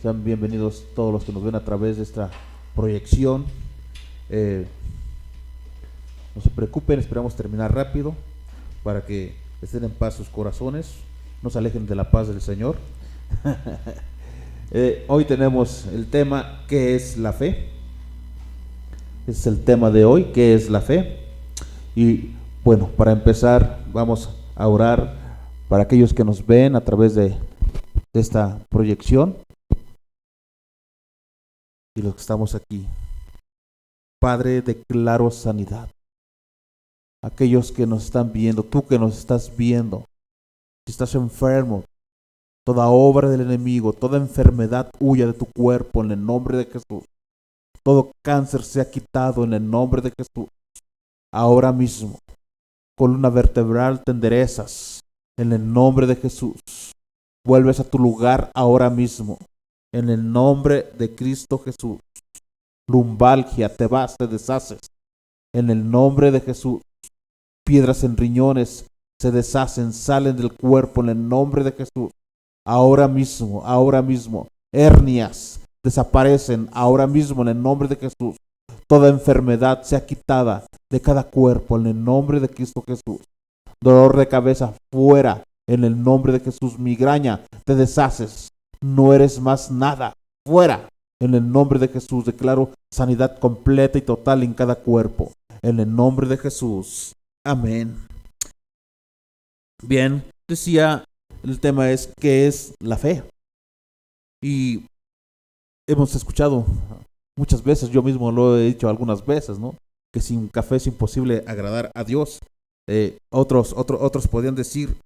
Sean bienvenidos todos los que nos ven a través de esta proyección. No se preocupen, esperamos terminar rápido para que estén en paz sus corazones, no se alejen de la paz del Señor. Hoy tenemos el tema, ¿qué es la fe? Es el tema de hoy, ¿qué es la fe? Y bueno, para empezar vamos a orar para aquellos que nos ven a través de esta proyección y los que estamos aquí. Padre, declaro sanidad. Aquellos que nos están viendo, tú que nos estás viendo, si estás enfermo, toda obra del enemigo, toda enfermedad huya de tu cuerpo en el nombre de Jesús. Todo cáncer sea quitado en el nombre de Jesús. Ahora mismo, columna vertebral te enderezas en el nombre de Jesús. Vuelves a tu lugar ahora mismo en el nombre de Cristo Jesús. Lumbalgia, te vas, te deshaces en el nombre de Jesús. Piedras en riñones se deshacen, salen del cuerpo en el nombre de Jesús. Ahora mismo, hernias desaparecen ahora mismo en el nombre de Jesús. Toda enfermedad sea quitada de cada cuerpo en el nombre de Cristo Jesús. Dolor de cabeza fuera en el nombre de Jesús. Migraña, te deshaces, no eres más nada, fuera en el nombre de Jesús. Declaro sanidad completa y total en cada cuerpo en el nombre de Jesús. Amén. Bien, decía, el tema es ¿qué es la fe? Y hemos escuchado muchas veces, yo mismo lo he dicho algunas veces, ¿no? Que sin café es imposible agradar a Dios. Otros podrían decir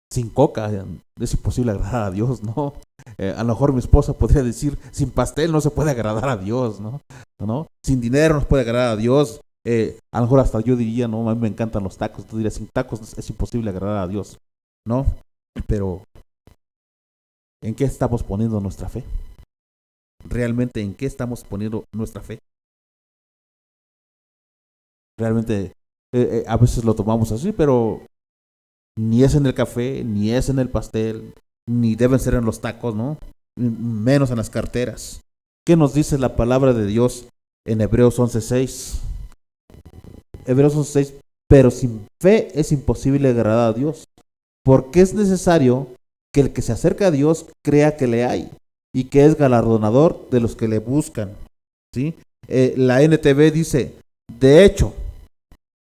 sin coca es imposible agradar a Dios, ¿no? A lo mejor mi esposa podría decir sin pastel no se puede agradar a Dios, ¿no? Sin dinero no se puede agradar a Dios. A lo mejor hasta yo diría, no, a mí me encantan los tacos, tú dirías, sin tacos es imposible agradar a Dios, ¿no? Pero ¿en qué estamos poniendo nuestra fe? ¿Realmente en qué estamos poniendo nuestra fe? Realmente a veces lo tomamos así, pero ni es en el café, ni es en el pastel, ni deben ser en los tacos, ¿no? Menos en las carteras. ¿Qué nos dice la palabra de Dios en Hebreos 11:6? Hebreos 11:6, pero sin fe es imposible agradar a Dios, porque es necesario que el que se acerca a Dios crea que le hay y que es galardonador de los que le buscan, ¿sí? La NTV dice, de hecho,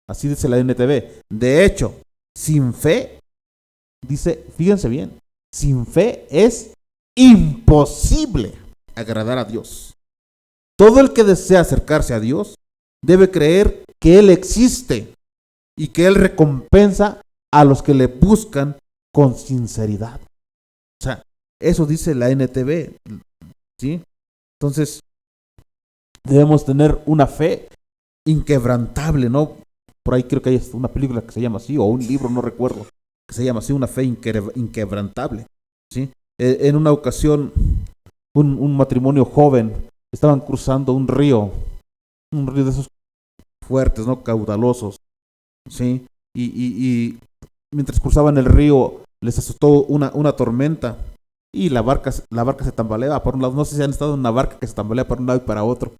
así dice la NTV, de hecho, sin fe, dice, fíjense bien, sin fe es imposible agradar a Dios. Todo el que desea acercarse a Dios debe creer que Él existe y que Él recompensa a los que le buscan con sinceridad. O sea, eso dice la NTV, ¿sí? Entonces, debemos tener una fe inquebrantable, ¿no? Por ahí creo que hay una película que se llama así, o un libro, no recuerdo, que se llama así, una fe inquebrantable, ¿sí? En una ocasión, un matrimonio joven, estaban cruzando un río de esos fuertes, ¿no? Caudalosos, ¿sí? Y mientras cruzaban el río, les azotó una tormenta y la barca se tambaleaba por un lado. No sé si han estado en una barca que se tambalea para un lado y para otro.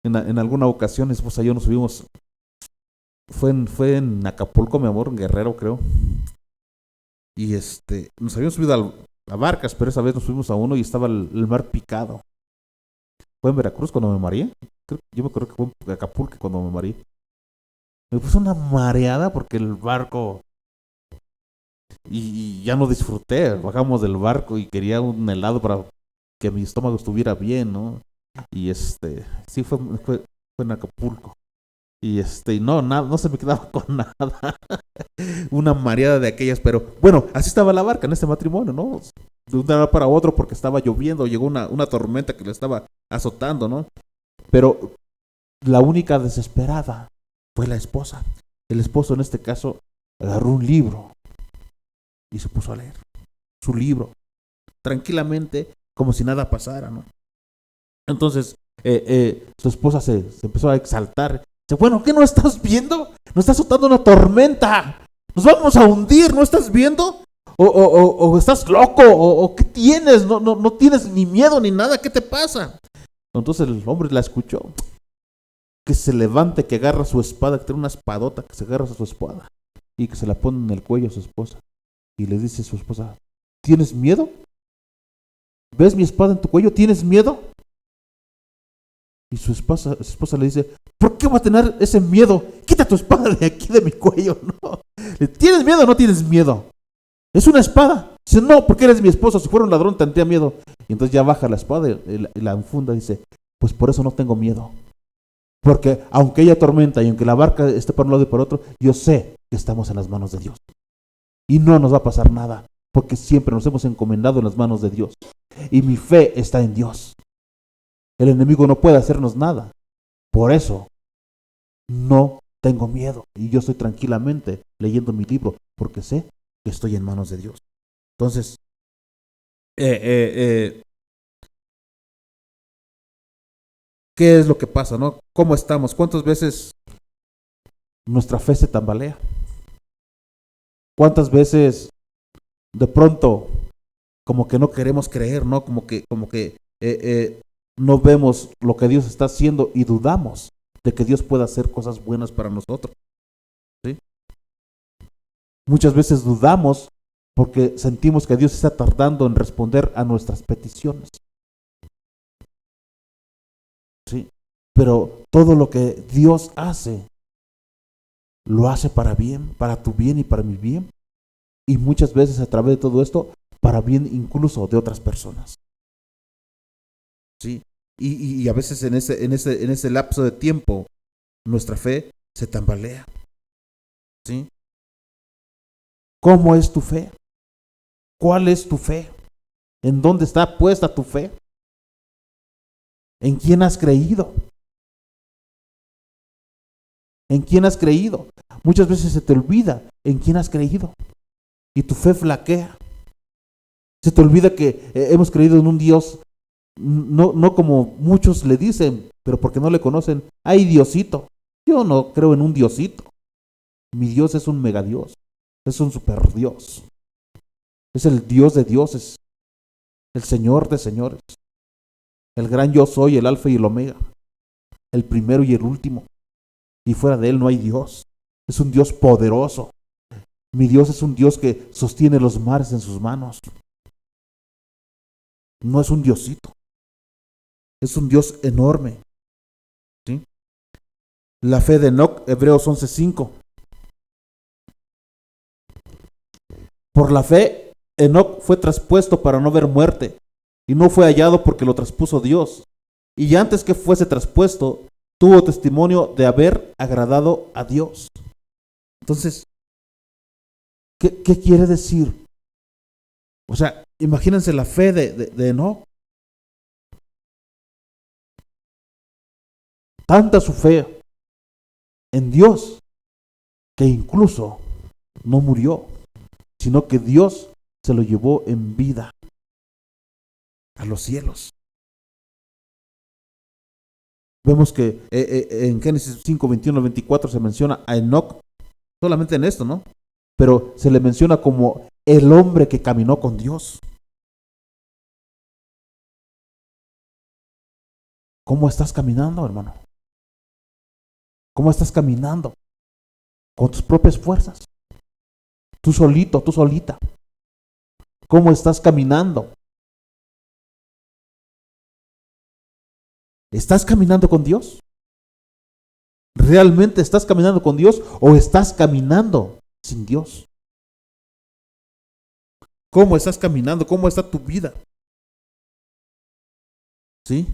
En alguna ocasión, esposa y yo nos subimos. Fue en Acapulco, mi amor, en Guerrero, creo. Y nos habíamos subido a barcas, pero esa vez nos subimos a uno y estaba el mar picado. Fue en Veracruz cuando me mareé. Yo me acuerdo que fue en Acapulco cuando me mareé. Me puso una mareada porque el barco... Y ya no disfruté. Bajamos del barco y quería un helado para que mi estómago estuviera bien, ¿no? Y sí fue en Acapulco. Y no se me quedaba con nada. Una mareada de aquellas, pero bueno, así estaba la barca en este matrimonio, ¿no? De un lado para otro porque estaba lloviendo, llegó una tormenta que le estaba azotando, ¿no? Pero la única desesperada fue la esposa. El esposo en este caso agarró un libro y se puso a leer su libro tranquilamente, como si nada pasara, ¿no? Entonces su esposa se empezó a exaltar. Dice, bueno, ¿qué no estás viendo? Nos está azotando una tormenta. Nos vamos a hundir, ¿no estás viendo? o estás loco, o ¿qué tienes? No tienes ni miedo ni nada, ¿qué te pasa? Entonces el hombre la escuchó, que se levante, que agarra su espada, que tiene una espadota, que se agarra a su espada y que se la pone en el cuello a su esposa. Y le dice a su esposa, ¿tienes miedo? ¿Ves mi espada en tu cuello? ¿Tienes miedo? Y su esposa le dice, ¿por qué voy a tener ese miedo? Quita tu espada de aquí de mi cuello. No. ¿Tienes miedo o no tienes miedo? Es una espada. Dice, no, porque eres mi esposo. Si fuera un ladrón tendría miedo. Y entonces ya baja la espada y la enfunda y dice, pues por eso no tengo miedo. Porque aunque haya tormenta y aunque la barca esté por un lado y por otro, yo sé que estamos en las manos de Dios. Y no nos va a pasar nada, porque siempre nos hemos encomendado en las manos de Dios. Y mi fe está en Dios. El enemigo no puede hacernos nada. Por eso no tengo miedo. Y yo estoy tranquilamente leyendo mi libro, porque sé que estoy en manos de Dios. Entonces, ¿qué es lo que pasa, no? ¿Cómo estamos? ¿Cuántas veces nuestra fe se tambalea? ¿Cuántas veces de pronto como que no queremos creer, ¿no? Como que no vemos lo que Dios está haciendo y dudamos de que Dios pueda hacer cosas buenas para nosotros, ¿sí? Muchas veces dudamos porque sentimos que Dios está tardando en responder a nuestras peticiones, ¿sí? Pero todo lo que Dios hace, lo hace para bien, para tu bien y para mi bien. Y muchas veces a través de todo esto, para bien incluso de otras personas, ¿sí? Y a veces en ese lapso de tiempo, nuestra fe se tambalea, ¿sí? ¿Cómo es tu fe? ¿Cuál es tu fe? ¿En dónde está puesta tu fe? ¿En quién has creído? ¿En quién has creído? Muchas veces se te olvida en quién has creído y tu fe flaquea. Se te olvida que hemos creído en un Dios, no como muchos le dicen, pero porque no le conocen. ¡Ay, Diosito! Yo no creo en un Diosito. Mi Dios es un megadios, es un super Dios. Es el Dios de dioses, el Señor de señores, el gran yo soy, el alfa y el omega, el primero y el último. Y fuera de él no hay Dios. Es un Dios poderoso. Mi Dios es un Dios que sostiene los mares en sus manos. No es un diosito. Es un Dios enorme, ¿sí? La fe de Enoc, Hebreos 11:5. Por la fe, Enoc fue traspuesto para no ver muerte, y no fue hallado porque lo traspuso Dios. Y antes que fuese traspuesto, tuvo testimonio de haber agradado a Dios. Entonces, ¿qué quiere decir? O sea, imagínense la fe de Enoc. Tanta su fe en Dios que incluso no murió, sino que Dios se lo llevó en vida a los cielos. Vemos que en Génesis 5, 21, 24 se menciona a Enoc, solamente en esto, ¿no? Pero se le menciona como el hombre que caminó con Dios. ¿Cómo estás caminando, hermano? ¿Cómo estás caminando? ¿Con tus propias fuerzas? Tú solito, tú solita. ¿Cómo estás caminando? ¿Estás caminando con Dios? ¿Realmente estás caminando con Dios o estás caminando sin Dios? ¿Cómo estás caminando? ¿Cómo está tu vida? ¿Sí?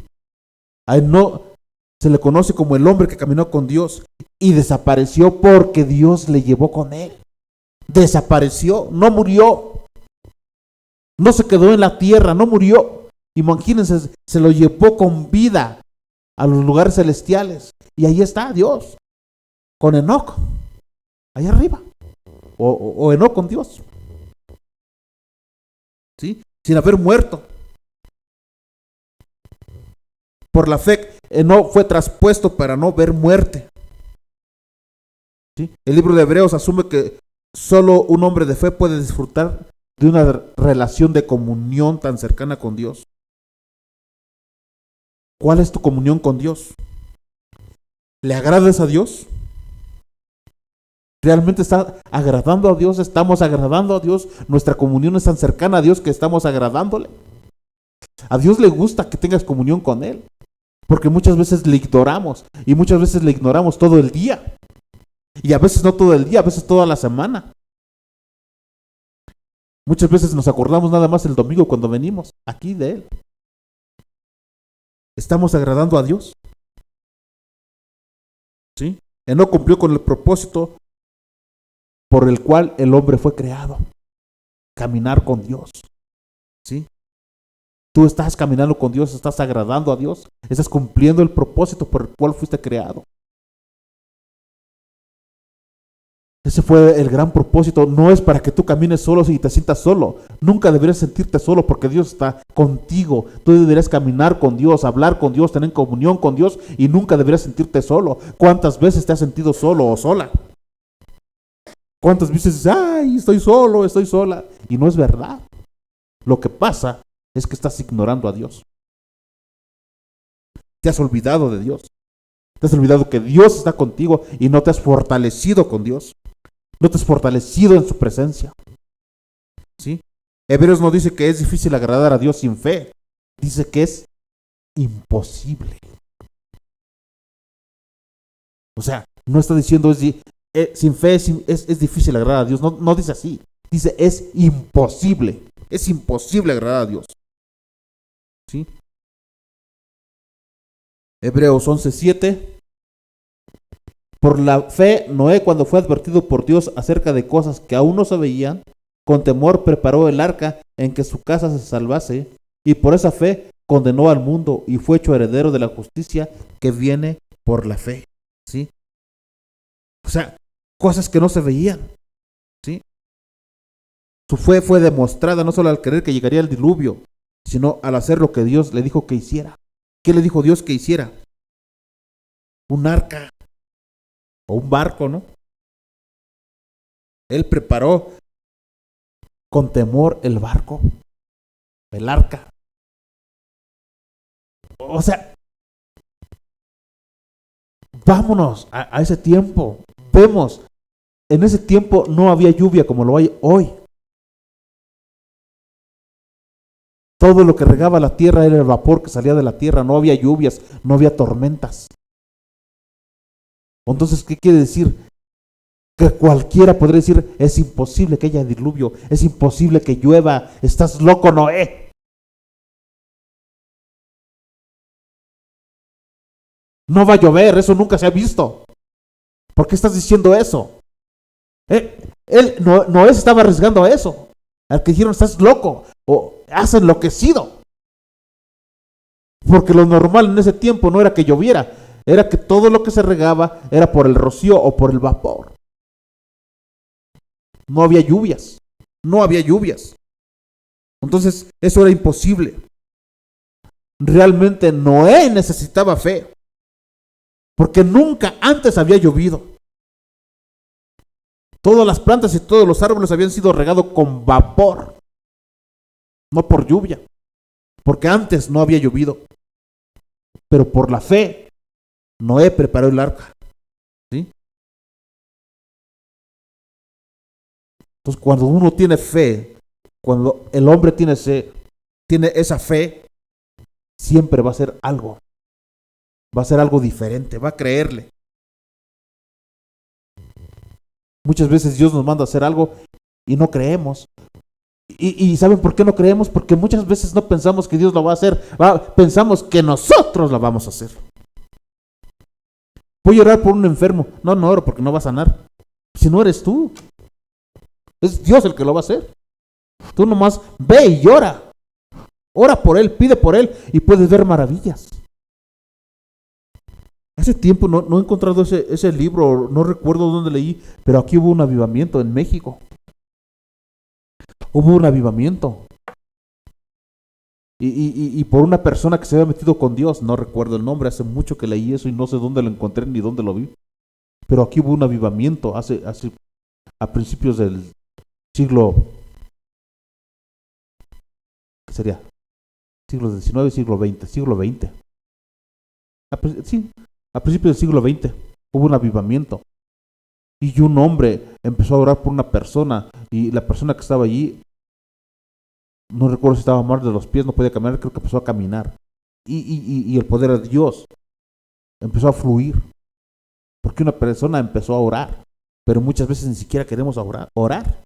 A él no se le conoce como el hombre que caminó con Dios y desapareció porque Dios le llevó con él. Desapareció, no murió. No se quedó en la tierra, no murió. Imagínense, se lo llevó con vida a los lugares celestiales. Y ahí está Dios, con Enoc, allá arriba. O Enoc con Dios, ¿sí? Sin haber muerto. Por la fe, Enoc fue traspuesto para no ver muerte, ¿sí? El libro de Hebreos asume que solo un hombre de fe puede disfrutar de una relación de comunión tan cercana con Dios. ¿Cuál es tu comunión con Dios? ¿Le agradas a Dios? ¿Realmente está agradando a Dios? ¿Estamos agradando a Dios? ¿Nuestra comunión es tan cercana a Dios que estamos agradándole? A Dios le gusta que tengas comunión con Él, porque muchas veces le ignoramos, y muchas veces le ignoramos todo el día, y a veces no todo el día, a veces toda la semana. Muchas veces nos acordamos nada más el domingo cuando venimos aquí de Él. ¿Estamos agradando a Dios? ¿Sí? Él no cumplió con el propósito por el cual el hombre fue creado: caminar con Dios. ¿Sí? Tú estás caminando con Dios, estás agradando a Dios, estás cumpliendo el propósito por el cual fuiste creado. Ese fue el gran propósito. No es para que tú camines solo y te sientas solo. Nunca deberías sentirte solo, porque Dios está contigo. Tú deberías caminar con Dios, hablar con Dios, tener comunión con Dios, y nunca deberías sentirte solo. ¿Cuántas veces te has sentido solo o sola? ¿Cuántas veces dices, ay, estoy solo, estoy sola? Y no es verdad. Lo que pasa es que estás ignorando a Dios. Te has olvidado de Dios. Te has olvidado que Dios está contigo y no te has fortalecido con Dios. No te has fortalecido en su presencia. ¿Sí? Hebreos no dice que es difícil agradar a Dios sin fe. Dice que es imposible. O sea, no está diciendo sin fe es difícil agradar a Dios. No dice así. Dice es imposible. Es imposible agradar a Dios. ¿Sí? Hebreos 11:7. Por la fe, Noé, cuando fue advertido por Dios acerca de cosas que aún no se veían, con temor preparó el arca en que su casa se salvase, y por esa fe condenó al mundo y fue hecho heredero de la justicia que viene por la fe. ¿Sí? O sea, cosas que no se veían. ¿Sí? Su fe fue demostrada no solo al creer que llegaría el diluvio, sino al hacer lo que Dios le dijo que hiciera. ¿Qué le dijo Dios que hiciera? Un arca o un barco, ¿no? Él preparó con temor el barco, el arca. O sea, vámonos a ese tiempo. Vemos, en ese tiempo no había lluvia como lo hay hoy. Todo lo que regaba la tierra era el vapor que salía de la tierra. No había lluvias, no había tormentas. Entonces, ¿qué quiere decir? Que cualquiera podría decir, es imposible que haya diluvio, es imposible que llueva, estás loco, Noé. No va a llover, eso nunca se ha visto. ¿Por qué estás diciendo eso? Noé se estaba arriesgando a eso. Al que dijeron, estás loco o has enloquecido. Porque lo normal en ese tiempo no era que lloviera, era que todo lo que se regaba era por el rocío o por el vapor. No había lluvias, no había lluvias. Entonces, eso era imposible. Realmente Noé necesitaba fe, porque nunca antes había llovido. Todas las plantas y todos los árboles habían sido regados con vapor, no por lluvia, porque antes no había llovido. Pero por la fe, Noé preparó el arca. ¿Sí? Entonces, cuando uno tiene fe, cuando el hombre tiene esa fe, siempre va a hacer algo. Va a hacer algo diferente, va a creerle. Muchas veces Dios nos manda a hacer algo y no creemos. ¿Y saben por qué no creemos? Porque muchas veces no pensamos que Dios lo va a hacer. Pensamos que nosotros lo vamos a hacer. Voy a orar por un enfermo. No oro porque no va a sanar. Si no eres tú, es Dios el que lo va a hacer. Tú nomás ve y ora. Ora por él, pide por él y puedes ver maravillas. Hace tiempo no he encontrado ese libro, no recuerdo dónde leí, pero aquí hubo un avivamiento en México. Hubo un avivamiento. Y por una persona que se había metido con Dios, no recuerdo el nombre, hace mucho que leí eso y no sé dónde lo encontré ni dónde lo vi. Pero aquí hubo un avivamiento a principios del siglo ¿qué sería? Siglo XIX, siglo XX. Sí, a principios del siglo XX hubo un avivamiento. Y un hombre empezó a orar por una persona, y la persona que estaba allí, no recuerdo si estaba mal de los pies, no podía caminar, creo que empezó a caminar. Y el poder de Dios empezó a fluir, porque una persona empezó a orar, pero muchas veces ni siquiera queremos orar.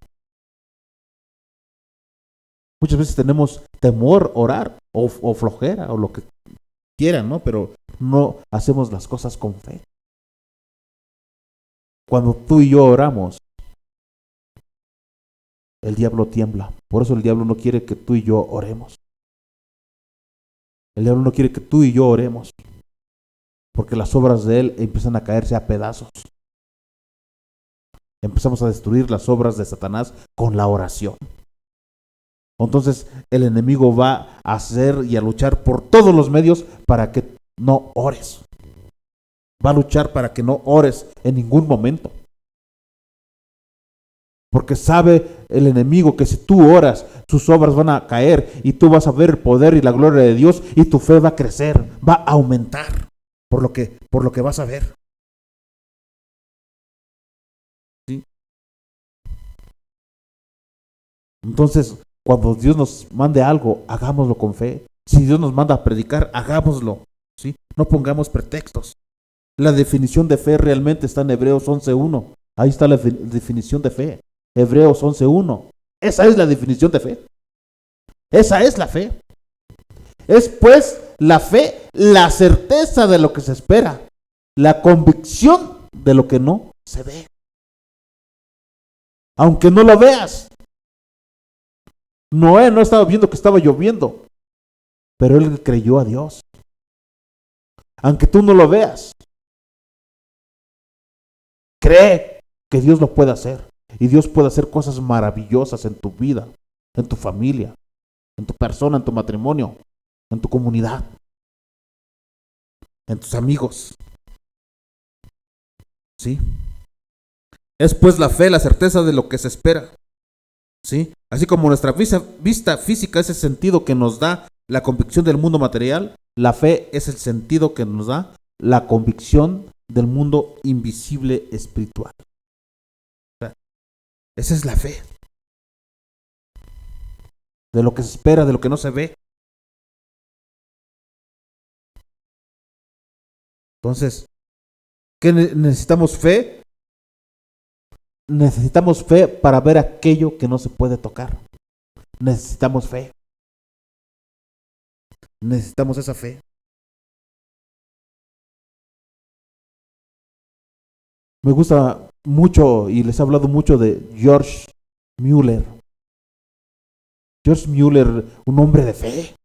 Muchas veces tenemos temor orar, o flojera, o lo que quieran, ¿no? Pero no hacemos las cosas con fe. Cuando tú y yo oramos, el diablo tiembla. Por eso el diablo no quiere que tú y yo oremos. El diablo no quiere que tú y yo oremos, porque las obras de él empiezan a caerse a pedazos. Empezamos a destruir las obras de Satanás con la oración. Entonces el enemigo va a hacer y a luchar por todos los medios para que no ores. Va a luchar para que no ores en ningún momento. Porque sabe el enemigo que si tú oras, sus obras van a caer y tú vas a ver el poder y la gloria de Dios y tu fe va a crecer, va a aumentar por lo que vas a ver. ¿Sí? Entonces, cuando Dios nos mande algo, hagámoslo con fe. Si Dios nos manda a predicar, hagámoslo. ¿Sí? No pongamos pretextos. La definición de fe realmente está en Hebreos 11:1. Ahí está la definición de fe. Hebreos 11:1. Esa es la definición de fe. Esa es la fe. Es pues la fe, la certeza de lo que se espera, la convicción de lo que no se ve. Aunque no lo veas. Noé no estaba viendo que estaba lloviendo, pero él creyó a Dios. Aunque tú no lo veas, cree que Dios lo puede hacer. Y Dios puede hacer cosas maravillosas en tu vida, en tu familia, en tu persona, en tu matrimonio, en tu comunidad, en tus amigos. ¿Sí? Es pues la fe, la certeza de lo que se espera. ¿Sí? Así como nuestra vista física es el sentido que nos da la convicción del mundo material, la fe es el sentido que nos da la convicción del mundo invisible espiritual. O sea, esa es la fe. De lo que se espera, de lo que no se ve. Entonces, ¿qué necesitamos fe? Necesitamos fe para ver aquello que no se puede tocar. Necesitamos fe. Necesitamos esa fe. Me gusta mucho y les he hablado mucho de George Mueller. George Mueller, un hombre de fe,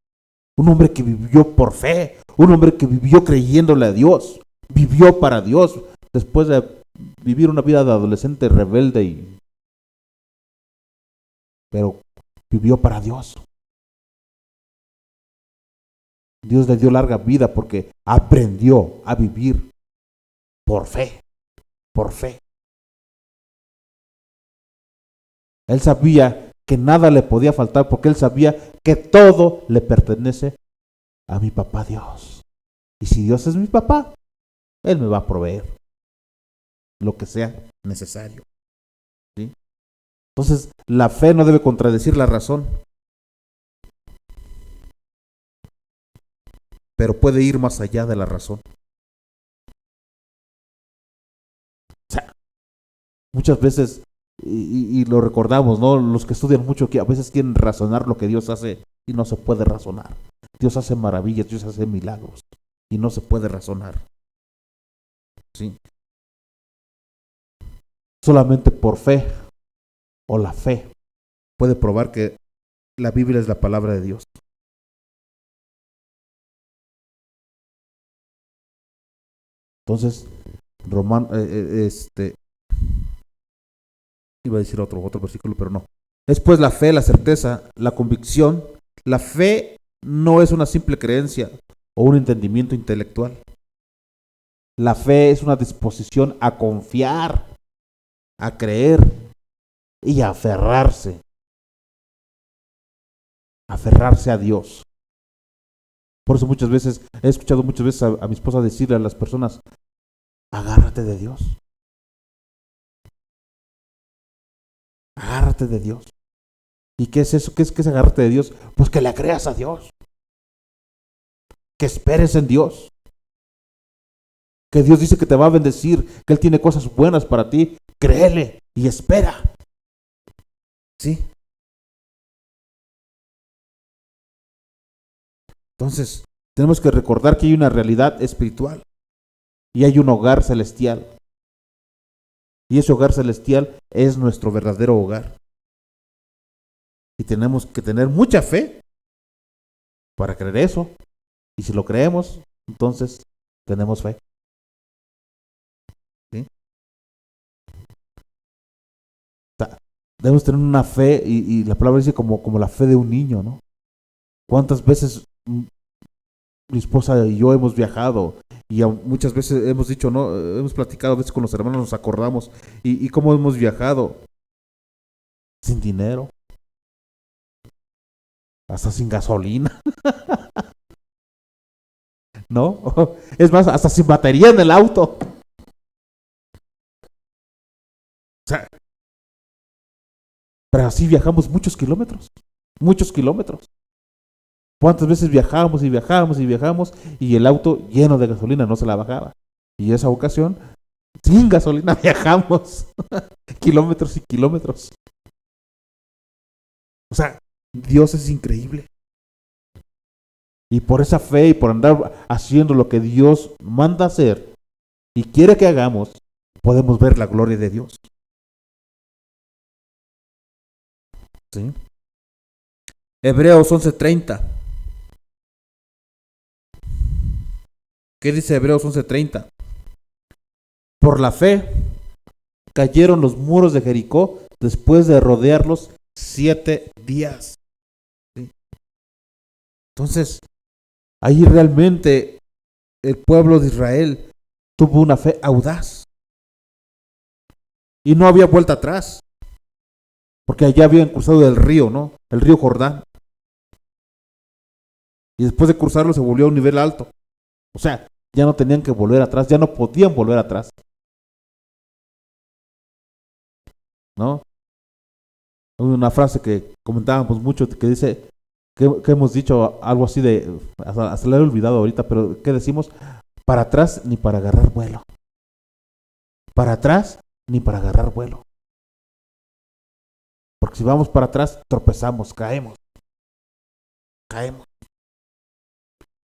un hombre que vivió por fe, un hombre que vivió creyéndole a Dios, vivió para Dios, después de vivir una vida de adolescente rebelde, pero vivió para Dios. Dios le dio larga vida porque aprendió a vivir por fe, por fe. Él sabía que nada le podía faltar porque él sabía que todo le pertenece a mi papá Dios. Y si Dios es mi papá, Él me va a proveer lo que sea necesario. ¿Sí? Entonces, la fe no debe contradecir la razón, pero puede ir más allá de la razón. O sea, muchas veces, y lo recordamos, ¿no? Los que estudian mucho, que a veces quieren razonar lo que Dios hace y no se puede razonar. Dios hace maravillas, Dios hace milagros y no se puede razonar. ¿Sí? Solamente por fe o la fe puede probar que la Biblia es la palabra de Dios. Entonces, iba a decir otro versículo, pero no. Es pues la fe, la certeza, la convicción. La fe no es una simple creencia o un entendimiento intelectual. La fe es una disposición a confiar, a creer y a aferrarse aferrarse a Dios. Por eso muchas veces, he escuchado muchas veces a mi esposa decirle a las personas, agárrate de Dios. Agárrate de Dios. ¿Y qué es eso? ¿Qué es agárrate de Dios? Pues que le creas a Dios. Que esperes en Dios. Que Dios dice que te va a bendecir, que Él tiene cosas buenas para ti. Créele y espera. ¿Sí? Entonces, tenemos que recordar que hay una realidad espiritual y hay un hogar celestial. Y ese hogar celestial es nuestro verdadero hogar. Y tenemos que tener mucha fe para creer eso. Y si lo creemos, entonces tenemos fe. ¿Sí? O sea, debemos tener una fe, y la palabra dice como la fe de un niño, ¿no? ¿Cuántas veces mi esposa y yo hemos viajado? Y muchas veces hemos dicho, ¿no? Hemos platicado a veces con los hermanos, nos acordamos. Y cómo hemos viajado sin dinero, hasta sin gasolina, ¿no? Es más, hasta sin batería en el auto. O sea, pero así viajamos muchos kilómetros. Muchos kilómetros. ¿Cuántas veces viajamos y viajamos y viajamos y el auto lleno de gasolina no se la bajaba? Y esa ocasión, sin gasolina viajamos kilómetros y kilómetros. O sea, Dios es increíble. Y por esa fe y por andar haciendo lo que Dios manda hacer y quiere que hagamos, podemos ver la gloria de Dios. ¿Sí? Hebreos 11:30. ¿Qué dice Hebreos 11:30? Por la fe cayeron los muros de Jericó después de rodearlos 7 días. ¿Sí? Entonces, ahí realmente el pueblo de Israel tuvo una fe audaz. Y no había vuelta atrás. Porque allá habían cruzado el río, ¿no? El río Jordán. Y después de cruzarlo se volvió a un nivel alto. O sea, ya no tenían que volver atrás, ya no podían volver atrás. ¿No? Hay una frase que comentábamos mucho que dice, que hemos dicho algo así de, hasta lo he olvidado ahorita, pero ¿qué decimos? Para atrás ni para agarrar vuelo. Para atrás ni para agarrar vuelo. Porque si vamos para atrás, tropezamos, caemos. Caemos.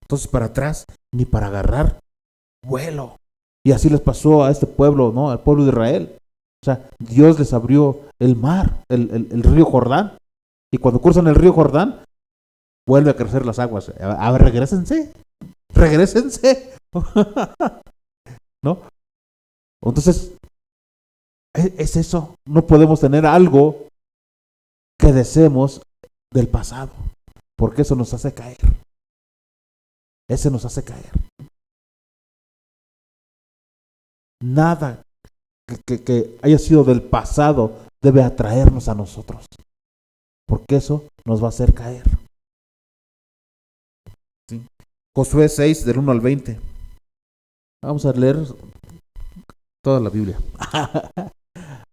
Entonces para atrás ni para agarrar vuelo. Y así les pasó a este pueblo, ¿no? Al pueblo de Israel. O sea, Dios les abrió el mar, el río Jordán. Y cuando cruzan el río Jordán, vuelve a crecer las aguas. A ver, regrésense. Regrésense. ¿No? Entonces, es eso. No podemos tener algo que deseemos del pasado. Porque eso nos hace caer. Ese nos hace caer. Nada que haya sido del pasado debe atraernos a nosotros. Porque eso nos va a hacer caer. ¿Sí? Josué 6, del 1 al 20. Vamos a leer toda la Biblia.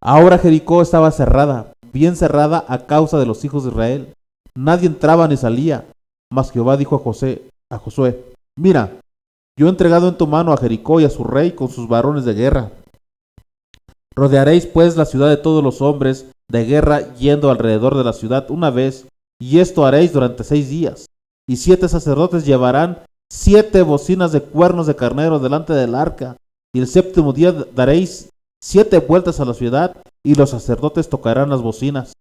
Ahora Jericó estaba cerrada, bien cerrada a causa de los hijos de Israel. Nadie entraba ni salía. Mas Jehová dijo a Josué, mira, yo he entregado en tu mano a Jericó y a su rey con sus varones de guerra. Rodearéis pues la ciudad de todos los hombres de guerra yendo alrededor de la ciudad una vez, y esto haréis durante 6 días. Y 7 sacerdotes llevarán 7 bocinas de cuernos de carnero delante del arca, y el 7º día daréis 7 vueltas a la ciudad, y los sacerdotes tocarán las bocinas.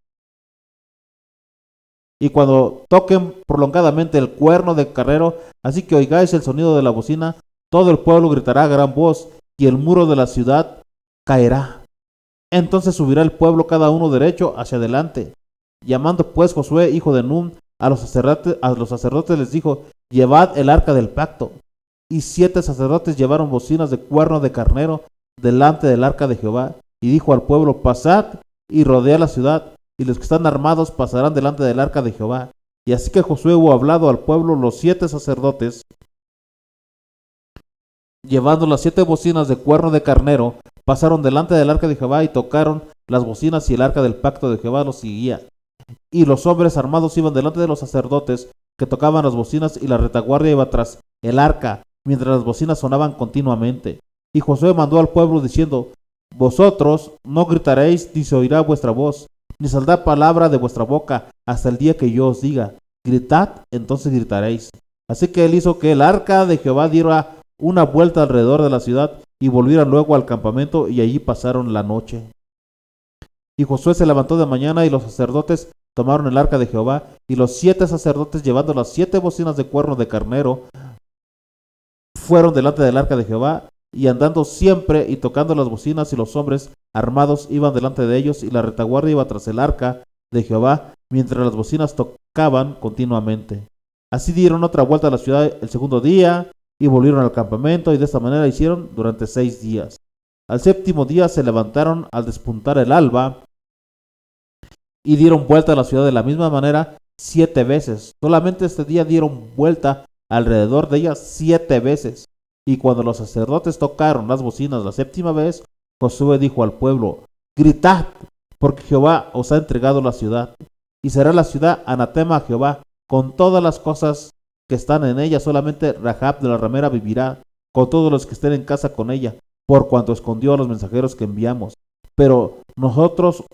Y cuando toquen prolongadamente el cuerno de carnero, así que oigáis el sonido de la bocina, todo el pueblo gritará a gran voz, y el muro de la ciudad caerá. Entonces subirá el pueblo cada uno derecho hacia adelante. Llamando pues Josué, hijo de Nun, a los sacerdotes les dijo, llevad el arca del pacto. Y 7 sacerdotes llevaron bocinas de cuerno de carnero delante del arca de Jehová. Y dijo al pueblo, pasad y rodead la ciudad, y los que están armados pasarán delante del arca de Jehová. Y así que Josué hubo hablado al pueblo, los 7 sacerdotes, llevando las 7 bocinas de cuerno de carnero, pasaron delante del arca de Jehová y tocaron las bocinas, y el arca del pacto de Jehová los seguía. Y los hombres armados iban delante de los sacerdotes que tocaban las bocinas, y la retaguardia iba tras el arca, mientras las bocinas sonaban continuamente. Y Josué mandó al pueblo diciendo: vosotros no gritaréis, ni se oirá vuestra voz, ni saldrá palabra de vuestra boca, hasta el día que yo os diga: gritad, entonces gritaréis. Así que él hizo que el arca de Jehová diera una vuelta alrededor de la ciudad, y volvieron luego al campamento, y allí pasaron la noche. Y Josué se levantó de mañana, y los sacerdotes tomaron el arca de Jehová, y los 7 sacerdotes, llevando las 7 bocinas de cuerno de carnero, fueron delante del arca de Jehová, y andando siempre y tocando las bocinas, y los hombres armados iban delante de ellos, y la retaguardia iba tras el arca de Jehová, mientras las bocinas tocaban continuamente. Así dieron otra vuelta a la ciudad el segundo día, y volvieron al campamento, y de esta manera hicieron durante 6 días. Al 7º día se levantaron al despuntar el alba, y dieron vuelta a la ciudad de la misma manera 7 veces. Solamente este día dieron vuelta alrededor de ella 7 veces. Y cuando los sacerdotes tocaron las bocinas la 7ª vez, Josué dijo al pueblo: gritad, porque Jehová os ha entregado la ciudad. Y será la ciudad anatema a Jehová, con todas las cosas que están en ella. Solamente Rahab de la ramera vivirá, con todos los que estén en casa con ella, por cuanto escondió a los mensajeros que enviamos. Pero nosotros,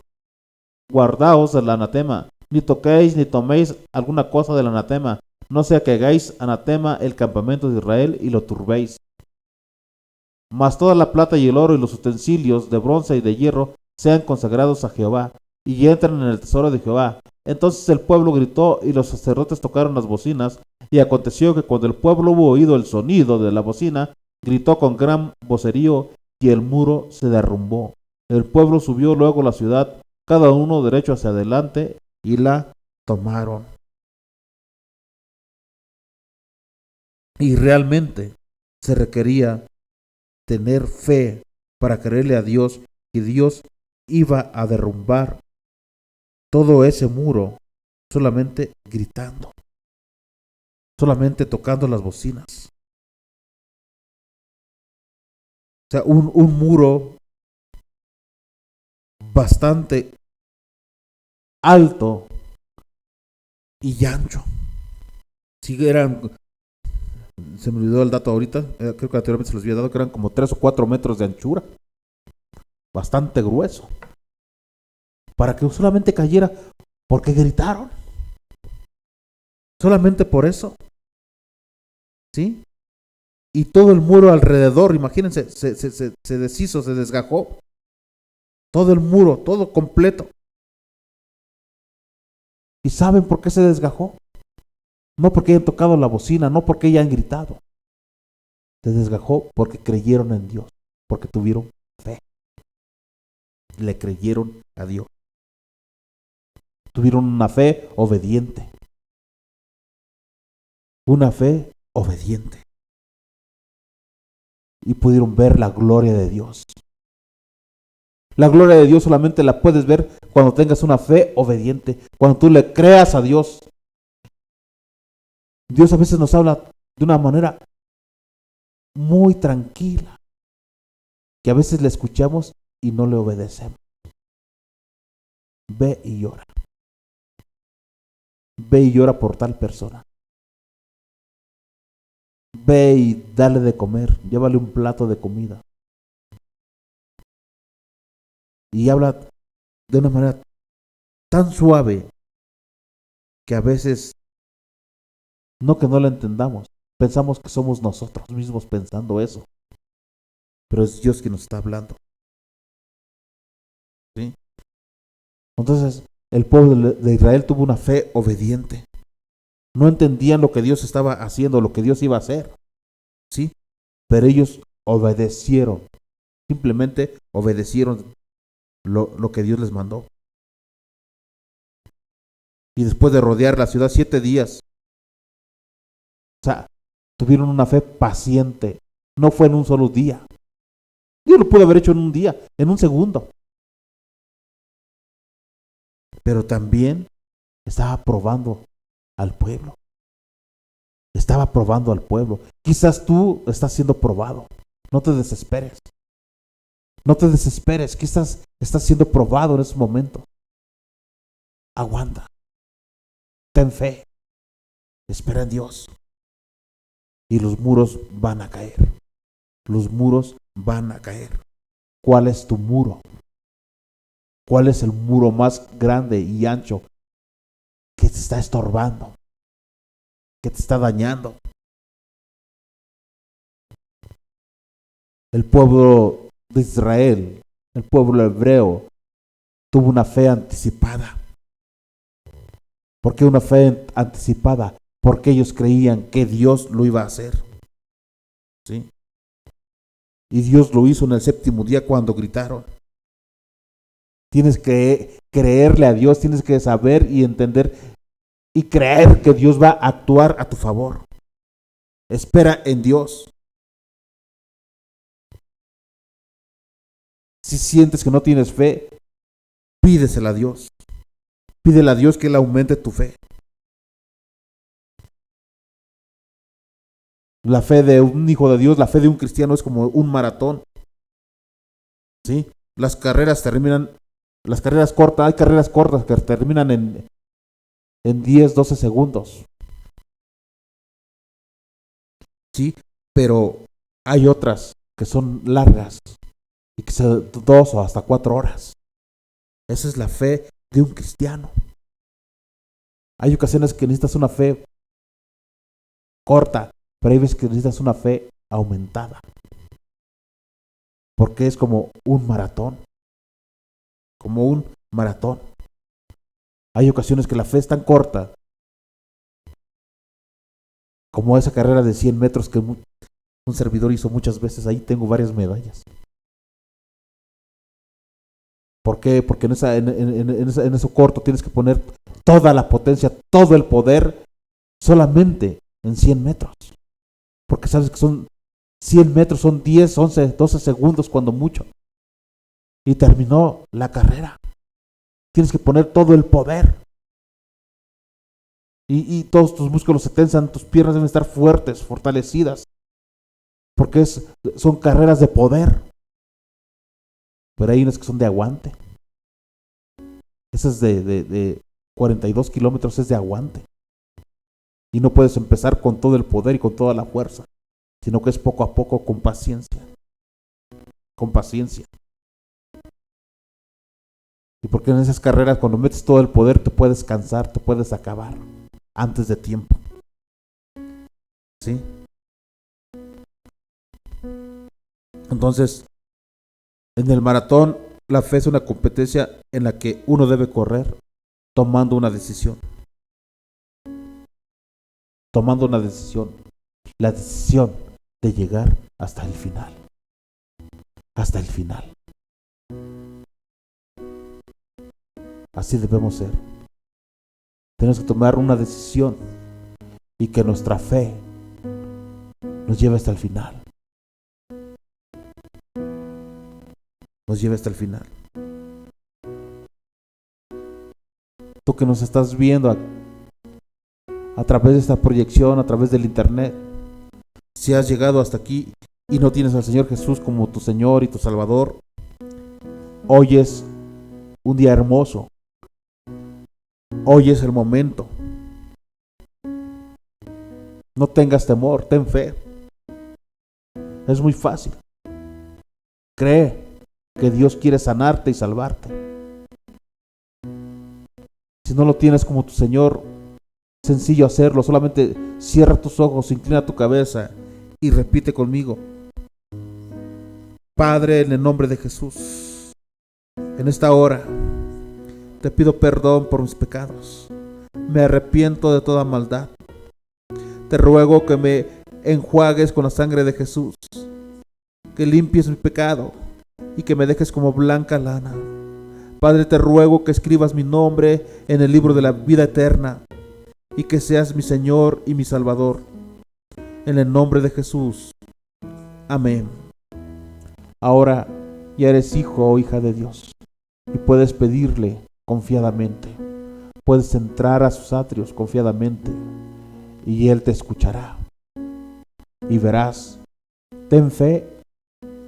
guardaos del anatema, ni toquéis ni toméis alguna cosa del anatema, no sea que hagáis anatema el campamento de Israel y lo turbéis. Mas toda la plata y el oro y los utensilios de bronce y de hierro sean consagrados a Jehová, y entren en el tesoro de Jehová. Entonces el pueblo gritó, y los sacerdotes tocaron las bocinas, y aconteció que cuando el pueblo hubo oído el sonido de la bocina, gritó con gran vocerío, y el muro se derrumbó. El pueblo subió luego a la ciudad, cada uno derecho hacia adelante, y la tomaron. Y realmente se requería tener fe para creerle a Dios que Dios iba a derrumbar todo ese muro solamente gritando, solamente tocando las bocinas. O sea, un muro bastante alto y ancho. Sí, se me olvidó el dato ahorita, creo que anteriormente se los había dado, que eran como 3 o 4 metros de anchura. Bastante grueso. Para que solamente cayera porque gritaron. Solamente por eso. ¿Sí? Y todo el muro alrededor, imagínense, se deshizo, se desgajó. Todo el muro, todo completo. ¿Y saben por qué se desgajó? No porque hayan tocado la bocina, no porque hayan gritado. Se desgajó porque creyeron en Dios, porque tuvieron fe. Le creyeron a Dios. Tuvieron una fe obediente. Una fe obediente. Y pudieron ver la gloria de Dios. La gloria de Dios solamente la puedes ver cuando tengas una fe obediente, cuando tú le creas a Dios. Dios a veces nos habla de una manera muy tranquila, que a veces le escuchamos y no le obedecemos. Ve y llora. Ve y llora por tal persona. Ve y dale de comer, llévale un plato de comida. Y habla de una manera tan suave que a veces, no que no la entendamos, pensamos que somos nosotros mismos pensando eso. Pero es Dios quien nos está hablando. ¿Sí? Entonces, el pueblo de Israel tuvo una fe obediente. No entendían lo que Dios estaba haciendo, lo que Dios iba a hacer. ¿Sí? Pero ellos obedecieron. Simplemente obedecieron lo que Dios les mandó. Y después de rodear la ciudad 7 días, o sea, tuvieron una fe paciente. No fue en un solo día. Dios lo pudo haber hecho en un día, en un segundo. Pero también estaba probando al pueblo. Estaba probando al pueblo. Quizás tú estás siendo probado. No te desesperes. No te desesperes. Quizás estás siendo probado en ese momento. Aguanta. Ten fe. Espera en Dios. Y los muros van a caer. Los muros van a caer. ¿Cuál es tu muro? ¿Cuál es el muro más grande y ancho que te está estorbando? Que te está dañando. El pueblo de Israel, el pueblo hebreo, tuvo una fe anticipada. ¿Por qué una fe anticipada? Porque ellos creían que Dios lo iba a hacer. ¿Sí? Y Dios lo hizo en el séptimo día cuando gritaron. Tienes que creerle a Dios, tienes que saber y entender y creer que Dios va a actuar a tu favor. Espera en Dios. Si sientes que no tienes fe, pídesela a Dios. Pídele a Dios que Él aumente tu fe. La fe de un hijo de Dios, la fe de un cristiano es como un maratón. ¿Sí? Las carreras cortas, hay carreras cortas que terminan en 10, 12 segundos. ¿Sí? Pero hay otras que son largas y que son 2 o hasta 4 horas. Esa es la fe de un cristiano. Hay ocasiones que necesitas una fe corta, pero hay veces que necesitas una fe aumentada. Porque es como un maratón. Como un maratón. Hay ocasiones que la fe es tan corta como esa carrera de 100 metros que un servidor hizo muchas veces. Ahí tengo varias medallas. ¿Por qué? Porque en eso corto tienes que poner toda la potencia, todo el poder solamente en 100 metros. Porque sabes que son 100 metros, son 10, 11, 12 segundos cuando mucho. Y terminó la carrera. Tienes que poner todo el poder. Y todos tus músculos se tensan, tus piernas deben estar fuertes, fortalecidas. Porque son carreras de poder. Pero hay unas que son de aguante. Esas de 42 kilómetros es de aguante. Y no puedes empezar con todo el poder y con toda la fuerza, sino que es poco a poco con paciencia. Con paciencia. Y porque en esas carreras cuando metes todo el poder te puedes cansar, te puedes acabar antes de tiempo. ¿Sí? Entonces, en el maratón, la fe es una competencia en la que uno debe correr tomando una decisión. Tomando una decisión. La decisión de llegar hasta el final. Hasta el final. Así debemos ser. Tenemos que tomar una decisión y que nuestra fe nos lleve hasta el final. Nos lleve hasta el final. Tú que nos estás viendo a través de esta proyección, a través del internet, si has llegado hasta aquí y no tienes al Señor Jesús como tu Señor y tu Salvador, hoy es un día hermoso. Hoy es el momento. No tengas temor, ten fe. Es muy fácil. Cree que Dios quiere sanarte y salvarte. Si no lo tienes como tu Señor, sencillo hacerlo. Solamente cierra tus ojos, inclina tu cabeza y repite conmigo. Padre, en el nombre de Jesús, en esta hora te pido perdón por mis pecados. Me arrepiento de toda maldad. Te ruego que me enjuagues con la sangre de Jesús, que limpies mi pecado y que me dejes como blanca lana. Padre, te ruego que escribas mi nombre en el libro de la vida eterna y que seas mi Señor y mi Salvador. En el nombre de Jesús. Amén. Ahora ya eres hijo o hija de Dios y puedes pedirle confiadamente. puedes entrar a sus atrios confiadamente y Él te escuchará. Y verás, ten fe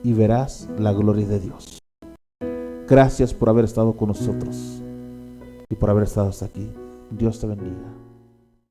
y verás la gloria de Dios. Gracias por haber estado con nosotros y por haber estado hasta aquí. Dios te bendiga.